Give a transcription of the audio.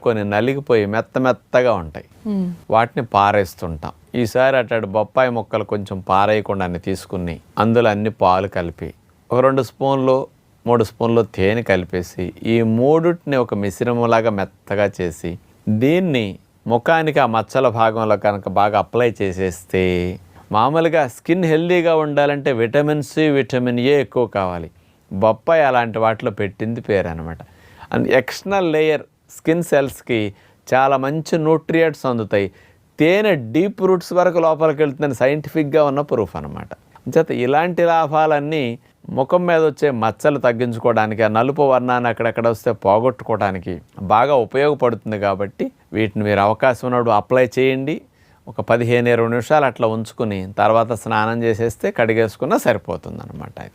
కొన్ని నలిగిపోయి మెత్తగా ఉంటాయి, వాటిని పారేస్తుంటాం. ఈసారి అట్లాంటి బొప్పాయి ముక్కలు కొంచెం పారేయకుండా తీసుకుని అందులో అన్ని పాలు కలిపి ఒక 2 స్పూన్లు 3 స్పూన్లు తేనె కలిపేసి ఈ మూడుటిని ఒక మిశ్రమంలాగా మెత్తగా చేసి దీన్ని ముఖానికి ఆ మచ్చల భాగంలో కనుక బాగా అప్లై చేసేస్తే, మామూలుగా స్కిన్ హెల్దీగా ఉండాలంటే విటమిన్ సి విటమిన్ ఏ ఎక్కువ కావాలి. బొప్పాయి అలాంటి వాటిలో పెట్టింది పేరు అనమాట. అండ్ ఎక్స్టర్నల్ లేయర్ స్కిన్ సెల్స్కి చాలా మంచి న్యూట్రియంట్స్ అందుతాయి. తేనె డీప్ రూట్స్ వరకు లోపలికి వెళ్తుందని సైంటిఫిక్గా ఉన్న ప్రూఫ్ అనమాట. అంచేత ఇలాంటి లాభాలన్నీ ముఖం మీద వచ్చే మచ్చలు తగ్గించుకోవడానికి, ఆ నలుపు వర్ణాన్ని అక్కడెక్కడ వస్తే పోగొట్టుకోవడానికి బాగా ఉపయోగపడుతుంది. కాబట్టి వీటిని మీరు అవకాశం ఉన్నప్పుడు అప్లై చేయండి. ఒక 15-20 నిమిషాలు అట్లా ఉంచుకుని తర్వాత స్నానం చేసేస్తే కడిగేసుకున్నా సరిపోతుంది అనమాట.